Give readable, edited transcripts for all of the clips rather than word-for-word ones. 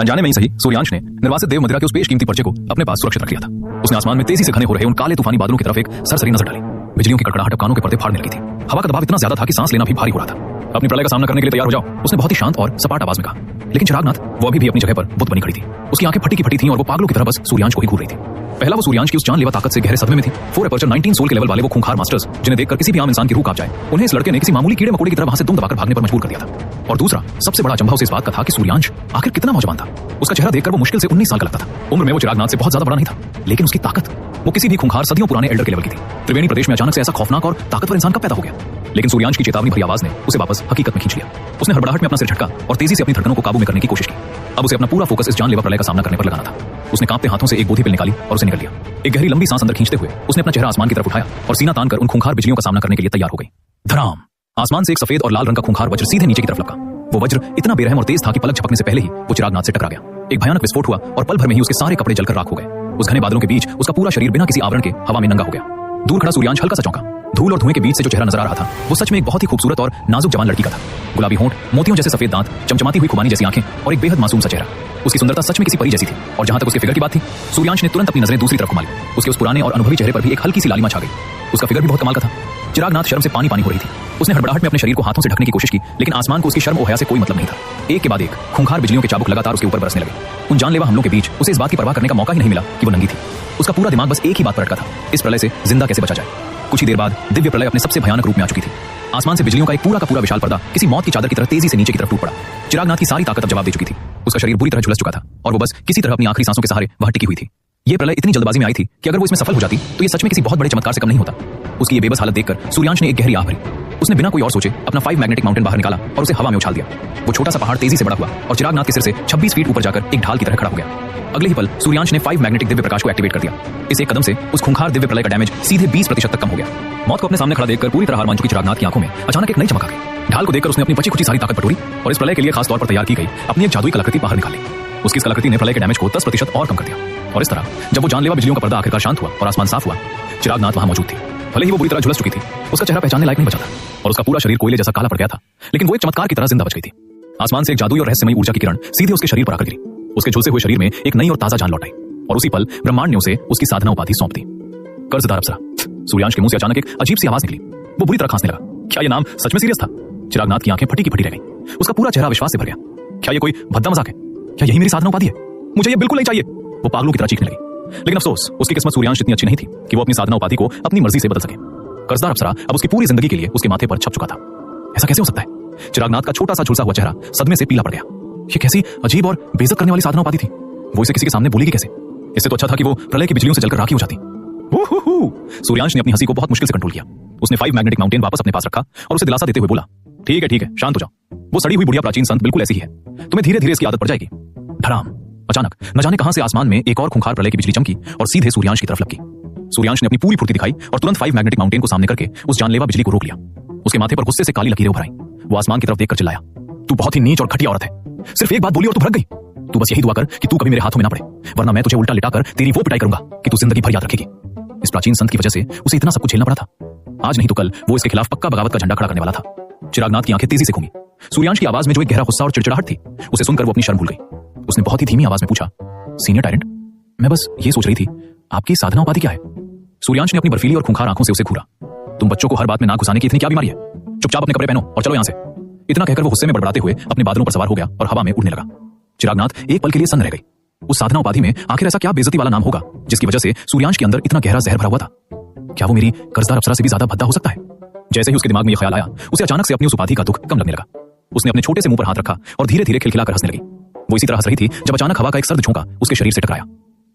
अनजाने में ही सही सूर्यांश ने निर्वासित देव मदिरा के उस बेशकीमती पर्चे को अपने पास सुरक्षित रख लिया था। उसने आसमान में तेजी से घने हो रहे उन काले तूफानी बादलों की तरफ एक सरसरी नजर डाली। बिजलियों की कड़कड़ाहट कानों के पर्दे फाड़ने लगी थी। हवा का दबाव इतना ज्यादा था कि सांस लेना भी भारी हो रहा था। अपनी प्रलय का सामना करने के लिए तैयार हो जाओ, उसने बहुत ही शांत और सपाट आवाज में कहा। लेकिन चिरागनाथ वो अभी भी अपनी जगह पर बुत बनी खड़ी थी। उसकी आंखें फटी की फटी थीं और वो पागलों की तरह बस सूर्यांश को ही घूर रही थी। पहला वो सूर्यांश की उस जानलेवा ताकत से गहरे सदमे में थी। 4 अपर्चर 19 सोल के लेवल वाले वो खूंखार मास्टर्स जिन्हें देखकर किसी भी आम इंसान की रूह कांप जाए, उन्हें इस लड़के ने किसी मामूली कीड़े मकोड़े की तरह वहां से दुम दबाकर भागने पर मजबूर कर दिया था। और दूसरा सबसे बड़ा अचंभा उसे इस बात का था कि सूर्यांश आखिर कितना नौजवान था। उसका चेहरा देखकर वो मुश्किल से 19 साल का लगता था। उम्र में वो चिरागनाथ से बहुत ज्यादा बड़ा नहीं था, लेकिन उसकी ताकत वो किसी भी खूंखार सदियों पुराने एल्डर के लेवल की थी। त्रिवेणी प्रदेश में अचानक से ऐसा खौफनाक और ताकतवर इंसान कब पैदा हो गया? लेकिन सूर्यांश की चेतावनी भरी आवाज ने उसे वापस हकीकत में खींच लिया। उसने हड़बड़ाहट में अपना सिर झटका और तेजी से अपनी धड़कनों को काबू में करने की कोशिश की। अब उसे अपना पूरा फोकस इस जानलेवा प्रलय का सामना करने पर लगाना था। उसने कांपते हाथों से एक बोधी पिल निकाली और उसे निकल लिया। एक गहरी लंबी सांस अंदर खींचते हुए उसने अपना चेहरा आसमान की तरफ उठाया और सीना तानकर उन खूंखार बिजलियों का सामना करने के लिए तैयार हो गई। धड़ाम! आसमान से एक सफेद और लाल रंग का खूंखार वज्र सीधे नीचे की तरफ लपका। वो वज्र इतना बेरहम और तेज था कि पलक झपकने से पहले ही वो चिरागनाथ से टकरा गया। एक भयानक विस्फोट हुआ और पल भर में ही उसके सारे कपड़े जलकर राख हो गए। उस घने बादलों के बीच उसका पूरा शरीर बिना किसी आवरण के हवा में नंगा हो गया। दूर खड़ा सूर्यांश हल्का सा चौंका। धूल और धुएं के बीच से जो चेहरा नजर आ रहा था वो सच में एक बहुत ही खूबसूरत और नाजुक जवान लड़की का था। गुलाबी होंठ, मोतियों जैसे सफेद दांत, चमचमाती हुई खुबानी जैसी आंखें और एक बेहद मासूम सा चेहरा। उसकी सुंदरता सच में किसी परी जैसी थी। और जहां तक उसके फिगर की बात थी, सूर्यांश ने तुरंत अपनी नजरें दूसरी तरफ घुमा ली। उसके उस पुराने और अनुभवी चेहरे पर भी एक हल्की सी लालिमा छा गई। उसका फिगर भी बहुत कमाल का था। चिरागनाथ शर्म से पानी पानी हो रही थी। उसने हड़बड़ाहट में अपने शरीर को हाथों से ढकने की कोशिश की, लेकिन आसमान को उसकी शर्म और हया से कोई मतलब नहीं था। एक के बाद एक खूंखार बिजलियों के चाबुक लगातार उसके ऊपर बरसने लगे। उन जानलेवा हमलों के बीच उसे इस बात की परवाह करने का मौका ही नहीं मिला कि वो नंगी थी। उसका पूरा दिमाग बस एक ही बात पर अटका था, इस प्रलय से जिंदा कैसे बचा जाए। कुछ ही देर बाद दिव्य प्रलय अपने सबसे भयानक रूप में आ चुकी थी। आसमान से बिजलियों का एक पूरा विशाल पर्दा किसी मौत की चादर की तरह तेजी से नीचे की तरफ टूट पड़ा। चिरागनाथ की सारी ताकत अब जवाब दे चुकी थी। उसका शरीर बुरी तरह झुलस चुका था और वो बस किसी तरह अपनी आखिरी सांसों के सहारे वहां टिकी हुई थी। ये प्रलय इतनी जल्दबाजी में आई थी कि अगर वो इसमें सफल हो जाती तो ये सच में किसी बहुत बड़े चमत्कार से कम नहीं होता। उसकी ये बेबस हालत देखकर सूर्यांश ने एक गहरी आह भरी। उसने बिना कोई और सोचे अपना 5 मैग्नेटिक माउंटेन बाहर निकाला और उसे हवा में उछाल दिया। वो छोटा सा पहाड़ तेजी से बड़ा हुआ और चिरागनाथ के सिर से 26 फीट ऊपर जाकर एक ढाल की तरह खड़ा हो गया। अगले ही पल सूर्यांश ने 5 मैग्नेटिक दिव्य प्रकाश को एक्टिवेट कर दिया। इस एक कदम से उस खूंखार दिव्य प्रलय का डैमेज सीधे 20% तक कम हो गया। मौत को अपने सामने खड़ा देखकर पूरी तरह हार मान चुकी चिरागनाथ की आंखों में अचानक एक नई चमक आ गई। ढाल को देखकर उसने अपनी बची खुची सारी ताकत बटोरी और इस प्रलय के लिए खास तौर पर तैयार की गई अपनी एक जादुई कलाकृति बाहर निकाली। उसकी इस कलाकृति ने प्रलय के डैमेज को 10% और कम कर दिया। और इस तरह जब वो जानलेवा बिजलियों का पर्दा आखिरकार शांत हुआ और आसमान साफ हुआ, चिरागनाथ वहां मौजूद थी। भले ही वो बुरी तरह झुलस चुकी थी, उसका चेहरा पहचानने लायक नहीं बचा था और उसका पूरा शरीर कोयले जैसा काला पड़ गया था, लेकिन वो एक चमत्कार की तरह जिंदा बच गई थी। आसमान से एक जादुई और रहस्यमयी ऊर्जा की किरण सीधे उसके शरीर पर आकर गिरी। उसके झुलसे हुए शरीर में एक नई और ताजा जान लौट आई और उसी पल ब्रह्मांड ने उसे उसकी साधना उपाधि सौंप दी। कर्जदार अप्सरा। सूर्यांश के मुंह से अचानक एक अजीब सी आवाज निकली। वो बुरी तरह खांसने लगा। क्या ये नाम सच में सीरियस था? चिरागनाथ की आंखें फटी की फटी रह गईं। उसका पूरा चेहरा विश्वास से भर गया। क्या ये कोई भद्दा मजाक है? क्या यही मेरी साधना उपाधि है? मुझे ये बिल्कुल नहीं चाहिए। वो पागलों की तरह चीखने लगी। लेकिन अफसोस, उसकी किस्मत सूर्यांश इतनी अच्छी नहीं थी कि वो अपनी साधना उपाधि को अपनी मर्जी से बदल सके। कर्जदार अप्सरा अब उसकी पूरी जिंदगी के लिए उसके माथे पर छप चुका था। ऐसा कैसे हो सकता है? चिरागनाथ का छोटा सा झुलसा हुआ चेहरा सदमे से पीला पड़ गया। ये कैसी अजीब और बेइज्जत करने वाली साधना उपाधि थी? वो इसे किसी के सामने बोलेगी कैसे? इससे तो अच्छा था कि वो प्रलय की बिजलियों से जलकर राखी हो जाती। सूर्यांश ने अपनी हंसी को बहुत मुश्किल से कंट्रोल किया। उसने 5 मैग्नेटिक माउंटेन वापस अपने पास रखा और उसे दिलासा देते हुए बोला, ठीक है, शांत हो जाओ। वो सड़ी हुई बुढ़िया प्राचीन संत बिल्कुल ऐसी ही है। तुम्हें धीरे धीरे इसकी आदत पड़ जाएगी। धड़ाम! अचानक न जाने कहां से आसमान में एक और खूंखार प्रलय की बिजली चमकी और सीधे सूर्यांश की तरफ लपकी। सूर्यांश ने अपनी पूरी फुर्ती दिखाई और तुरंत 5 मैग्नेटिक माउंटेन को सामने करके उस जानलेवा बिजली को रोक लिया। उसके माथे पर गुस्से से काली लकीरें उभर आईं। वो आसमान की तरफ देखकर चिल्लाया, तू बहुत ही नीच और घटिया औरत है। सिर्फ एक बात बोली और तू भड़क गई। तू बस यही दुआ कर कि तू कभी मेरे हाथों में ना पड़े, वरना मैं तुझे उल्टा लिटाकर तेरी वो पिटाई करूंगा कि तू जिंदगी भर याद रखेगी। इस प्राचीन संत की वजह से उसे इतना सब कुछ झेलना पड़ा था। आज नहीं तो कल वो इसके खिलाफ पक्का बगावत का झंडा खड़ा करने वाला था। चिरागनाथ की आंखें तेजी से घूमी। सूर्यांश की आवाज में जो एक गहरा गुस्सा और चिड़चिड़ाहट थी, उसे सुनकर वो अपनी शर्म भूल गई। उसने बहुत ही धीमी आवाज में पूछा, सीनियर टायरेंट, मैं बस ये सोच रही थी, आपकी साधना उपाधि क्या है? सूर्यांश ने अपनी बर्फीली और खूंखार आंखों से उसे घूरा। तुम बच्चों को हर बात में नाक घुसाने की इतनी क्या बीमारी है? चुपचाप अपने कपड़े पहनो और चलो यहां से। इतना कहकर वो गुस्से में बड़बड़ाते हुए अपने बादलों पर सवार हो गया और हवा में उड़ने लगा। चिरागनाथ एक पल के लिए सन्न रह गई। उस साधना उपाधि में आखिर ऐसा क्या बेइज्जती वाला नाम होगा जिसकी वजह से सूर्यांश के अंदर इतना गहरा जहर भरा हुआ था? क्या वो मेरी कर्जदार अप्सरा से भी ज्यादा भद्दा हो सकता है? जैसे ही उसके दिमाग में यह ख्याल आया, उसे अचानक से अपनी उस उपाधि का दुख कम लगने लगा। उसने अपने छोटे से मुंह पर हाथ रखा और धीरे धीरे खिलखिलाकर हंसने लगी। वो इसी तरह हंस रही थी जब अचानक हवा का एक सर्द झोंका उसके शरीर से टकराया।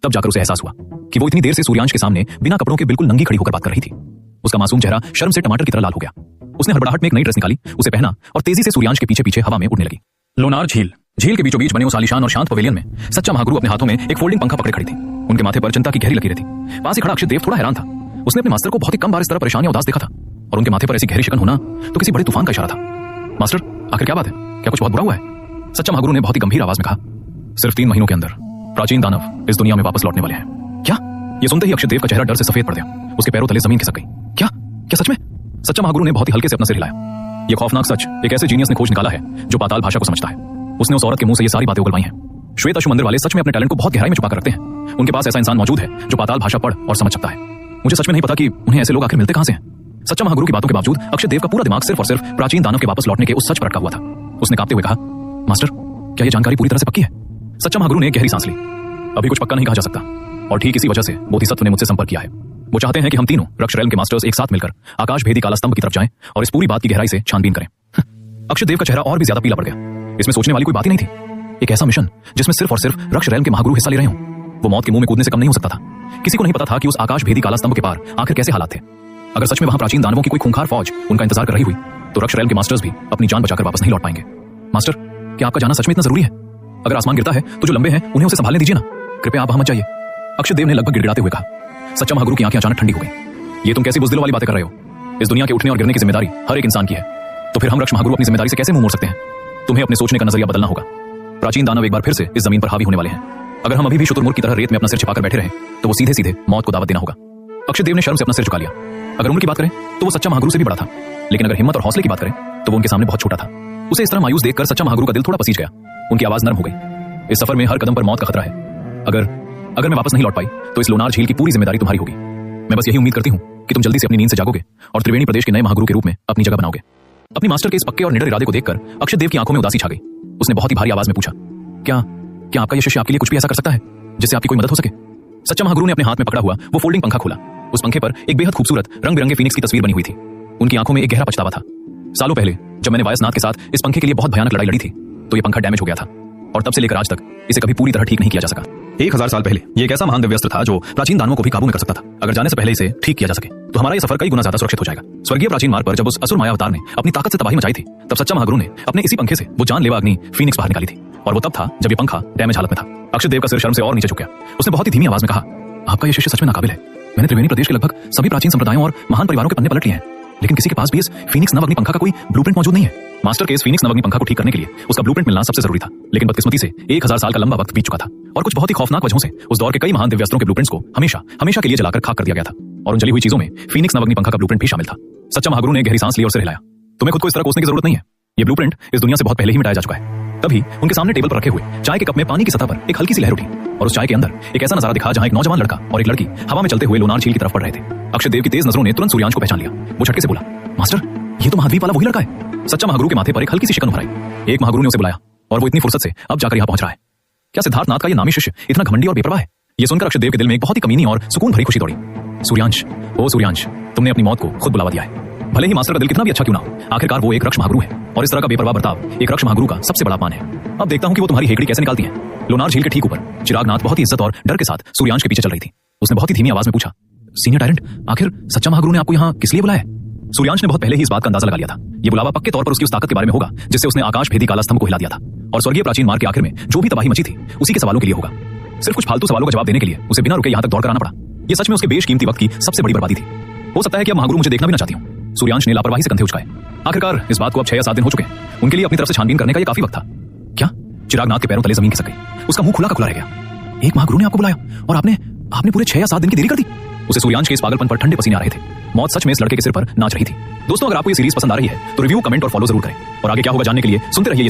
तब जाकर उसे एहसास हुआ कि वो इतनी देर से सूर्यांश के सामने बिना कपड़ों के बिल्कुल नंगी खड़ी होकर बात कर रही थी। उसका मासूम चेहरा शर्म से टमाटर की तरह लाल हो गया। उसने हड़बड़ाहट में एक नई ड्रेस निकाली, उसे पहना और तेजी से सूर्यांश के पीछे पीछे हवा में उड़ने लगी। लोनार झील के बीचों बीच बने उस आलीशान और शांत पवेलियन में सच्चा महागुरु अपने हाथों में एक फोल्डिंग पंखा पकड़े खड़ी थी। उनके माथे पर चिंता की गहरी लकीरें थी। पास ही खड़ा अक्षय देव थोड़ा हैरान था। उसने अपने मास्टर को बहुत ही कम बार इस तरह परेशान या उदास देखा था और उनके माथे पर ऐसी गहरी शिकन होना तो किसी बड़े तूफान का इशारा था। मास्टर, आखिर क्या बात है? क्या कुछ बहुत बुरा हुआ है? सच्चा महागुरु ने बहुत ही गंभीर आवाज में कहा। सिर्फ 3 महीनों के अंदर प्राचीन दानव इस दुनिया में वापस लौटने वाले हैं। क्या? ये सुनते ही अक्षय देव का चेहरा डर से सफेद पड़ गया। उसके पैरों तले जमीन खिसक गई। क्या सच में? सच्चा महागुरु ने बहुत ही हल्के से अपना सिर हिलाया। ये खौफनाक सच एक ऐसे जीनियस ने खोज निकाला है जो पाताल भाषा को समझता है। उसने उस औरत के मुंह से ये सारी बातें उगलवाई हैं। श्वेत मंदिर वाले सच में अपने टैलेंट को बहुत गहराई में छुपा कर रखते हैं। उनके पास ऐसा इंसान मौजूद है जो पाताल भाषा पढ़ और समझ सकता है। मुझे सच में नहीं पता कि उन्हें ऐसे लोग आखिर मिलते कहां से हैं। सच्चा महागुरु की बातों के बावजूद अक्षय देव का पूरा दिमाग सिर्फ और सिर्फ प्राचीन दानव के वापस लौटने के उस सच पर अटका हुआ था। उसने कांपते हुए कहा, मास्टर, क्या यह जानकारी पूरी तरह से पक्की है? सच्चा महागुरु ने गहरी सांस ली। अभी कुछ पक्का नहीं कहा जा सकता, और ठीक इसी वजह से बोधिसत्व ने मुझसे संपर्क किया है। वो चाहते हैं कि हम तीनों रक्ष रैल्म के मास्टर्स एक साथ मिलकर आकाश भेदी काला स्तंभ की तरफ जाएं और इस पूरी बात की गहराई से छानबीन करें। अक्षय देव का चेहरा और भी ज्यादा पीला पड़ गया। इसमें सोचने वाली कोई बात ही नहीं थी। एक ऐसा मिशन जिसमें सिर्फ और सिर्फ रक्ष रैल्म के महागुरु हिस्सा ले रहे हों, वो मौत के मुंह में कूदने से कम नहीं हो सकता था। किसी को नहीं पता था कि उस आकाश भेदी काला स्तंभ के पार आखिर कैसे हालात थे। अगर सच में वहां प्राचीन दानवों की कोई खूंखार फौज उनका इंतजार कर रही हुई, तो रक्ष रैल्म के मास्टर्स भी अपनी जान बचाकर वापस नहीं लौट पाएंगे। मास्टर, क्या आपका जाना सच में इतना जरूरी है? अगर आसमान गिरता है तो जो लंबे हैं उन्हें उसे संभालने दीजिए ना, कृपया आप वहां मत जाइए। अक्षय देव ने लगभग गिड़गिड़ाते हुए कहा। सच्चा महागुरु की आंखें अचानक ठंडी हो गई। ये तुम कैसी बुज़दिलों वाली बातें कर रहे हो? इस दुनिया के उठने और गिरने की जिम्मेदारी हर एक इंसान की है, तो फिर हम रक्ष महागुरु अपनी जिम्मेदारी से कैसे मुंह मोड़ सकते हैं? तुम्हें अपने सोचने का नजरिया बदलना होगा। प्राचीन दानव एक बार फिर से इस जमीन पर हावी होने वाले हैं। अगर हम अभी भी शुतुरमुर्ग की तरह रेत में अपना सिर छिपाकर बैठे रहे तो वो सीधे सीधे मौत को दावत देना होगा। अक्षय देव ने शर्म से अपना सिर झुका लिया। अगर उम्र की बात करें तो वो सच्चा महागुरु से भी बड़ा था, लेकिन अगर हिम्मत और हौसले की बात करें तो वो उनके सामने बहुत छोटा था। उसे इस तरह मायूस देखकर सच्चा महागुरु का दिल थोड़ा पसीज गया। उनकी आवाज नरम हो गई। इस सफर में हर कदम पर मौत का खतरा है। अगर मैं वापस नहीं लौट पाई तो इस लोनार झील की पूरी जिम्मेदारी तुम्हारी होगी। मैं बस यही उम्मीद करती हूँ कि तुम जल्दी से अपनी नींद से जागोगे और त्रिवेणी प्रदेश के नए महागुरु के रूप में अपनी जगह बनाओगे। अपनी मास्टर के इस पक्के और निडर इरादे को देखकर अक्षय देव की आंखों में उदासी छा गई। उसने बहुत ही भारी आवाज में पूछा, क्या आपका यह शिष्य आपके लिए कुछ भी ऐसा कर सकता है जिससे आपकी कोई मदद हो सके? सच्चा महागुरु ने अपने हाथ में पकड़ा हुआ वो फोल्डिंग पंखा खोला। उस पंखे पर एक बेहद खूबसूरत रंग बिरंगे फीनिक्स की तस्वीर बनी हुई थी। उनकी आंखों में एक गहरा पछतावा था। सालों पहले जब मैंने वायसनाथ के साथ इस पंखे के लिए बहुत भयानक लड़ाई लड़ी थी तो यह पंखा डैमेज हो गया था, और तब से लेकर आज तक इसे कभी पूरी तरह ठीक नहीं किया जा सका। 1000 साल पहले ये एक ऐसा महान दिव्यास्त्र था जो प्राचीन दानवों को भी काबू में कर सकता था। अगर जाने से पहले इसे ठीक किया जा सके तो हमारा ये सफर कई गुना ज्यादा सुरक्षित हो जाएगा। स्वर्गीय प्राचीन मार्ग पर जब उस असुर माया अवतार ने अपनी ताकत से तबाही मचाई थी, तब सच्चा महागुरु ने अपने इसी पंखे से वो जानलेवा अग्नि फीनिक्स बाहर निकाली थी, और वो तब था जब ये पंखा डैमेज हालत में था। अक्षय देव का सिर शर्म से और नीचे झुक गया। उसने बहुत ही धीमी आवाज में कहा, आपका ये शिष्य सच में नाकाबिल है। मैंने त्रिवेणी प्रदेश के लगभग सभी प्राचीन संप्रदायों और महान परिवारों के पन्ने पलट लिए हैं, लेकिन किसी के पास भी इस फीनिक्स नव अग्नि पंखा का कोई ब्लूप्रिंट मौजूद नहीं है। मास्टर के इस फीनिक्स नव अग्नि पंखा को ठीक करने के लिए उसका ब्लूप्रिंट मिलना सबसे जरूरी था, लेकिन बदकिस्मती से 1000 साल का लंबा वक्त बीत चुका था, और कुछ बहुत ही खौफनाक वजहों से उस दौर के कई महान दिव्यास्त्रों के ब्लूप्रिंट्स को हमेशा के लिए जलाकर खाक कर दिया गया था, और उन जली हुई चीजों में फीनिक्स नव अग्नि पंखा का ब्लूप्रिंट भी शामिल था। सच्चा महागुरु ने गहरी सांस ली और सिर हिलाया। तुम्हें खुद को इस तरह कोसने की जरूरत नहीं है। ये ब्लूप्रिंट इस दुनिया से बहुत पहले ही मिटाया जा चुका है। तभी उनके सामने टेबल पर रखे हुए चाय के कप में पानी की सतह पर एक हल्की सी लहर उठी, और उस चाय के अंदर एक ऐसा नजारा दिखा जहां एक नौजवान लड़का और एक लड़की हवा में चलते हुए लोनार झील की तरफ बढ़ रहे थे। अक्षय देव की तेज नजरों ने तुरंत सूर्यांश को पहचान लिया। वो झटके से बोला, मास्टर, ये तो महाद्वीप वाला वही लड़का है। सच्चा महागुरु के माथे पर एक हल्की सी शिकन उभर आई। एक महागुरु ने उसे बुलाया, और वो इतनी फुर्सत से अब जाकर यहाँ पहुंच रहा है। क्या सिद्धार्थनाथ का ये नामी शिष्य इतना घमंडी और बेपरवाह है? ये सुनकर अक्षय देव के दिल में एक बहुत ही कमीनी और सुकून भरी खुशी दौड़ी। सूर्यांश, ओ सूर्यांश, तुमने अपनी मौत को खुद बुलावा दिया है। भले ही मास्टर का दिल कितना भी अच्छा क्यों ना हो, आखिरकार वो एक रक्ष महागुरु है, और इस तरह का बेपरवाह बर्ताव एक रक्ष महागुरु का सबसे बड़ा अपमान है। अब देखता हूं कि वो तुम्हारी हेकड़ी कैसे निकालती है। लोनार झील के ठीक ऊपर चिरागनाथ बहुत ही इज्जत और डर के साथ सूर्यांश के पीछे चल रही थी। उसने बहुत ही धीमी आवाज में पूछा, सीनियर टायरेंट, आखिर सच्चा महागुरु ने आपको यहाँ किस लिए बुलाया है? सूर्यांश ने बहुत पहले ही इस बात का अंदाजा लगा लिया था। ये बुलावा पक्के तौर पर उसकी उस ताकत के बारे में होगा जिससे उसने आकाश भेदी काला स्तंभ को हिला दिया था, और स्वर्गीय प्राचीन मार्ग के आखिर में जो भी तबाही मची थी उसी के सवालों के लिए होगा। सिर्फ कुछ फालतू सवालों का जवाब देने के लिए उसे बिना रुके यहाँ तक दौड़कर आना पड़ा। ये सच में उसके बेशकीमती वक्त की सबसे बड़ी बर्बादी थी। हो सकता है कि अब महागुरु मुझे देखना भी ना चाहती हूँ। सूर्यांश ने लापरवाही से कंधे उचकाए। आखिरकार इस बात को अब 6 या 7 दिन हो चुके हैं। उनके लिए अपनी तरफ से छानबीन करने का ये काफी वक्त था। क्या चिरागनाथ के पैरों तले जमीन खिसक गई। उसका मुंह खुला का खुला रह गया। एक महागुरु ने आपको बुलाया और आपने पूरे 6 या 7 दिन की देरी कर दी। उसे सूर्यांश के इस पागलपन पर ठंडे पसीने आ रहे थे। मौत सच में इस लड़के के सिर पर नाच रही थी। दोस्तों, अगर आपको ये सीरीज पसंद आ रही है तो रिव्यू, कमेंट और फॉलो जरूर करें, और आगे क्या होगा जानने के लिए सुनते रहिए ये